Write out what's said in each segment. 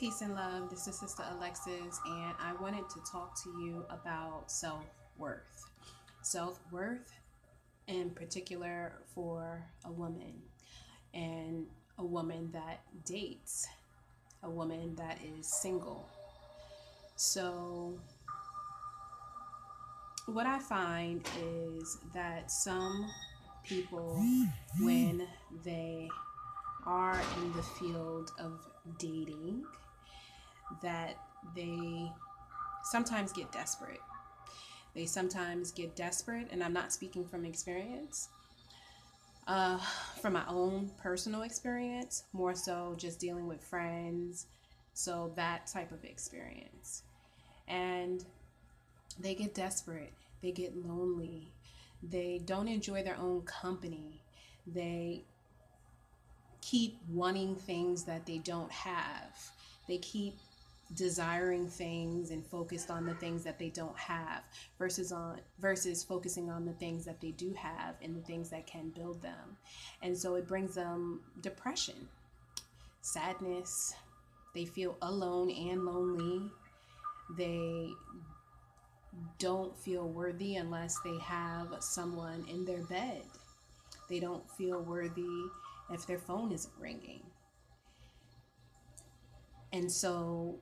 Peace and love. This is Sister Alexis, and I wanted to talk to you about self worth. Self worth, in particular, for a woman, and a woman that dates, a woman that is single. So, what I find is that some people, when they are in the field of dating, that they sometimes get desperate. They sometimes get desperate, and I'm not speaking from experience, uh, from my own personal experience, more so just dealing with friends, so that type of experience. And they get desperate, they get lonely, they don't enjoy their own company, they keep wanting things that they don't have, they keep desiring things and focused on the things that they don't have versus focusing on the things that they do have and the things that can build them. And so it brings them depression, sadness. They feel alone and lonely. They don't feel worthy unless they have someone in their bed. They don't feel worthy if their phone isn't ringing. And so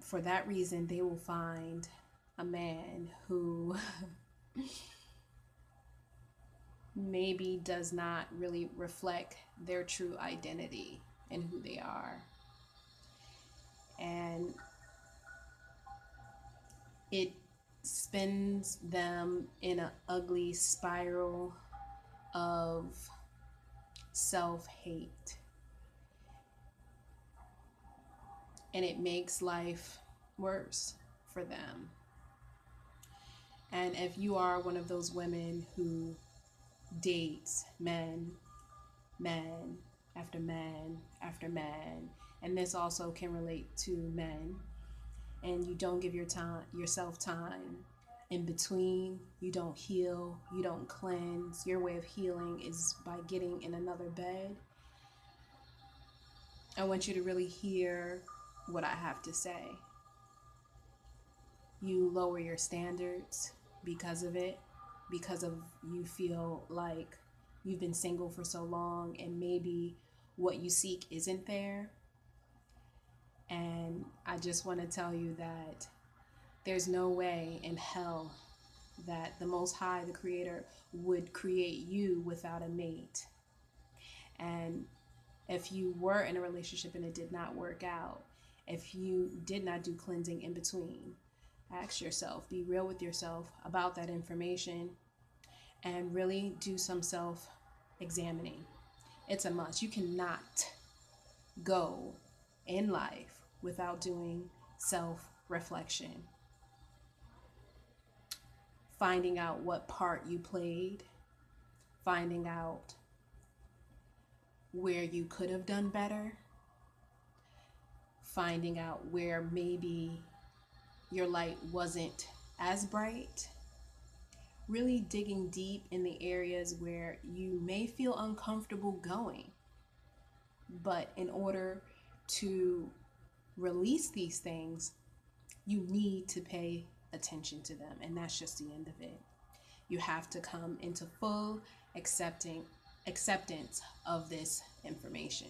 for that reason, they will find a man who maybe does not really reflect their true identity and who they are. And it spins them in an ugly spiral of self hate. And it makes life worse for them. And if you are one of those women who dates man after man after man, and this also can relate to men, and you don't give yourself time in between, you don't heal, you don't cleanse. Your way of healing is by getting in another bed. I want you to really hear what I have to say. You lower your standards because of it, because of you feel like you've been single for so long and maybe what you seek isn't there. And I just want to tell you that there's no way in hell that the Most High, the Creator, would create you without a mate. And if you were in a relationship and it did not work out, if you did not do cleansing in between, ask yourself, be real with yourself about that information, and really do some self examining. It's a must. You cannot go in life without doing self reflection, finding out what part you played, finding out where you could have done better, finding out where maybe your light wasn't as bright, really digging deep in the areas where you may feel uncomfortable going. But in order to release these things, you need to pay attention to them. And that's just the end of it. You have to come into full acceptance of this information.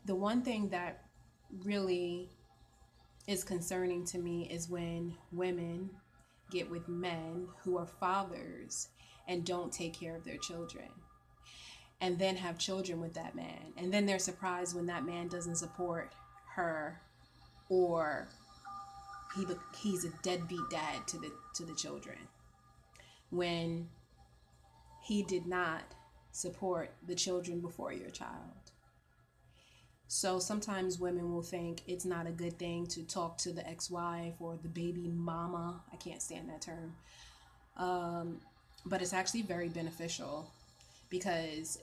The one thing that really is concerning to me is when women get with men who are fathers and don't take care of their children, and then have children with that man, and then they're surprised when that man doesn't support her, or he's a deadbeat dad to the children when he did not support the children before your child. So sometimes women will think it's not a good thing to talk to the ex-wife or the baby mama. I can't stand that term. But it's actually very beneficial because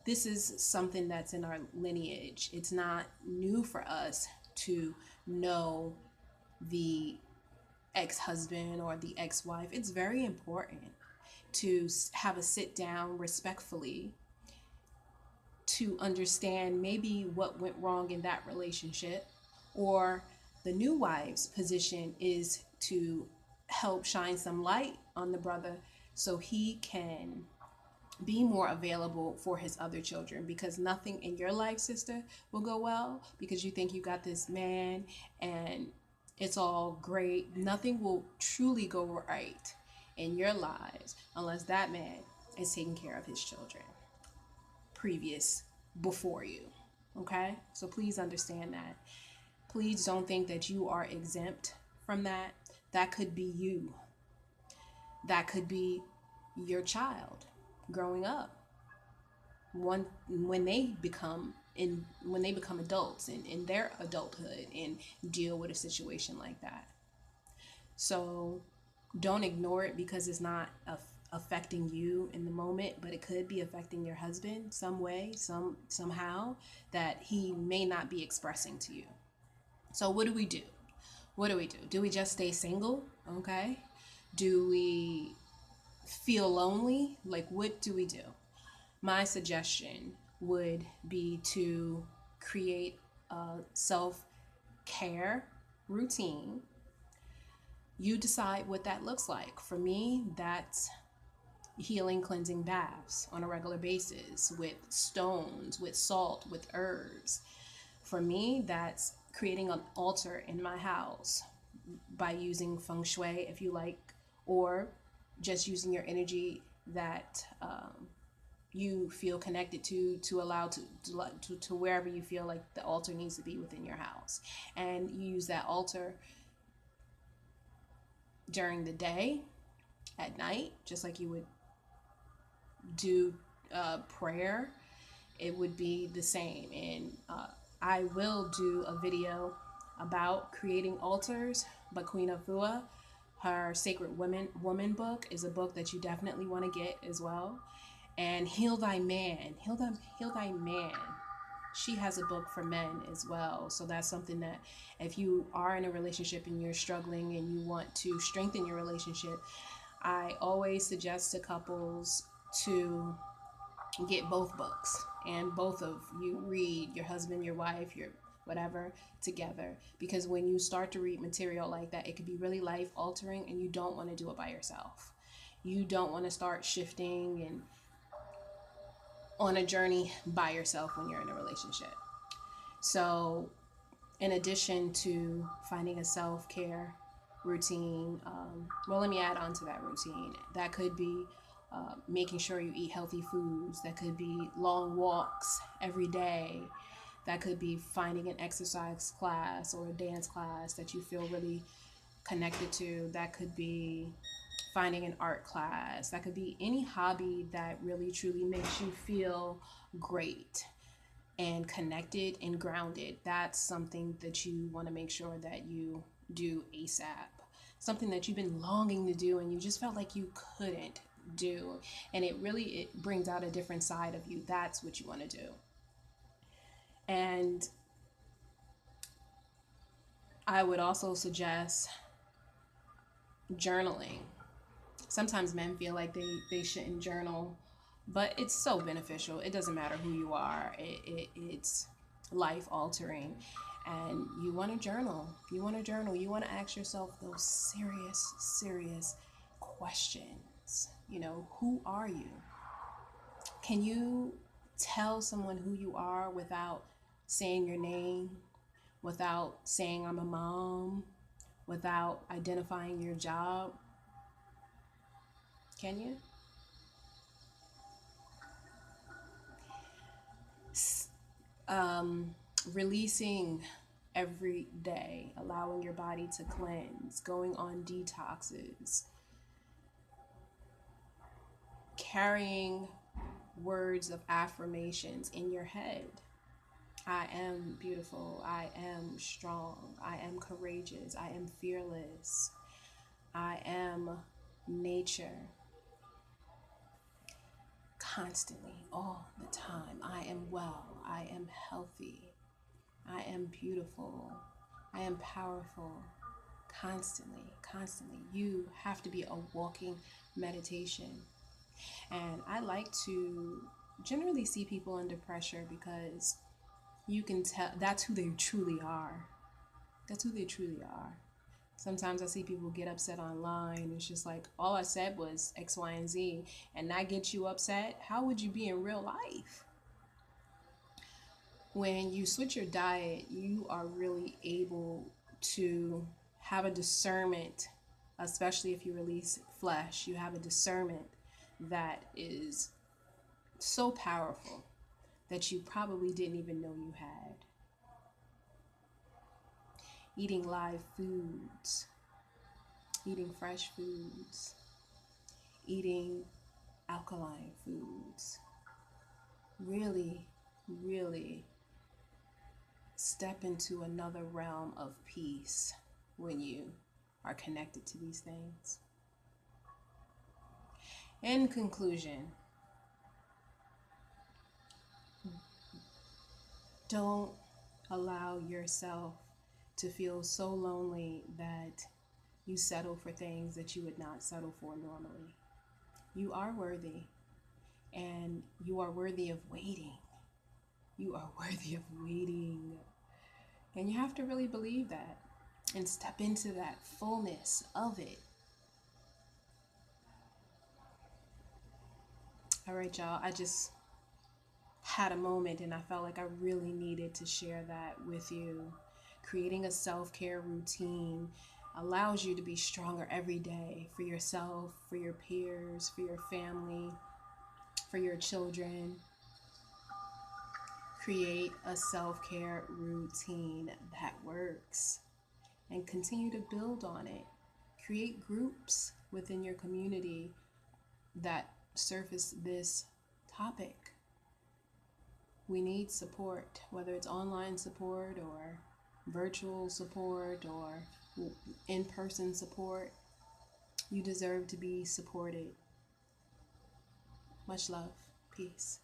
this is something that's in our lineage. It's not new for us to know the ex-husband or the ex-wife. It's very important to have a sit down respectfully to understand maybe what went wrong in that relationship, or the new wife's position is to help shine some light on the brother so he can be more available for his other children, because nothing in your life, sister, will go well because you think you got this man and it's all great. Nothing will truly go right in your lives unless that man is taking care of his children previous before you. Okay? So please understand that. Please don't think that you are exempt from that. That could be you. That could be your child growing up. When they become adults in their adulthood and deal with a situation like that. So don't ignore it because it's not affecting you in the moment, but it could be affecting your husband some way, somehow that he may not be expressing to you. So what do we do? What do we do? Do we just stay single? Okay. Do we feel lonely? Like, what do we do? My suggestion would be to create a self-care routine. You decide what that looks like. For me, that's healing, cleansing baths on a regular basis with stones, with salt, with herbs. For me, that's creating an altar in my house by using feng shui, if you like, or just using your energy that you feel connected to allow to wherever you feel like the altar needs to be within your house. And you use that altar during the day, at night, just like you would do prayer. It would be the same. And I will do a video about creating altars, but Queen Afua, her Sacred Woman book is a book that you definitely want to get as well. And Heal Thy Man, Heal Thy Man. She has a book for men as well. So that's something that if you are in a relationship and you're struggling and you want to strengthen your relationship, I always suggest to couples to get both books and both of you read, your husband, your wife, your whatever, together, because when you start to read material like that, it could be really life altering, and you don't want to do it by yourself. You don't want to start shifting and on a journey by yourself when you're in a relationship. So in addition to finding a self-care routine, well, let me add on to that routine. That could be making sure you eat healthy foods. That could be long walks every day. That could be finding an exercise class or a dance class that you feel really connected to. That could be finding an art class. That could be any hobby that really truly makes you feel great and connected and grounded. That's something that you want to make sure that you do ASAP. Something that you've been longing to do and you just felt like you couldn't do. And it brings out a different side of you. That's what you want to do. And I would also suggest journaling. Sometimes men feel like they shouldn't journal, but it's so beneficial. It doesn't matter who you are. It's life altering. And you want to journal. You want to journal. You want to ask yourself those serious questions. You know, who are you? Can you tell someone who you are without saying your name, without saying I'm a mom, without identifying your job? Can you? Releasing every day, allowing your body to cleanse, going on detoxes, carrying words of affirmations in your head. I am beautiful. I am strong. I am courageous. I am fearless. I am nature. Constantly, all the time. I am well. I am healthy. I am beautiful. I am powerful. Constantly. You have to be a walking meditation. And I like to generally see people under pressure because you can tell that's who they truly are. That's who they truly are. Sometimes I see people get upset online. It's just like, all I said was X, Y, and Z, and that gets you upset. How would you be in real life? When you switch your diet, you are really able to have a discernment, especially if you release flesh. You have a discernment that is so powerful that you probably didn't even know you had. Eating live foods, eating fresh foods, eating alkaline foods. Really, really step into another realm of peace when you are connected to these things. In conclusion, don't allow yourself to feel so lonely that you settle for things that you would not settle for normally. You are worthy, and you are worthy of waiting. You are worthy of waiting. And you have to really believe that and step into that fullness of it. All right, y'all. I just had a moment and I felt like I really needed to share that with you. Creating a self-care routine allows you to be stronger every day for yourself, for your peers, for your family, for your children. Create a self-care routine that works and continue to build on it. Create groups within your community that surface this topic. We need support, whether it's online support or virtual support or in-person support. You deserve to be supported. Much love. Peace.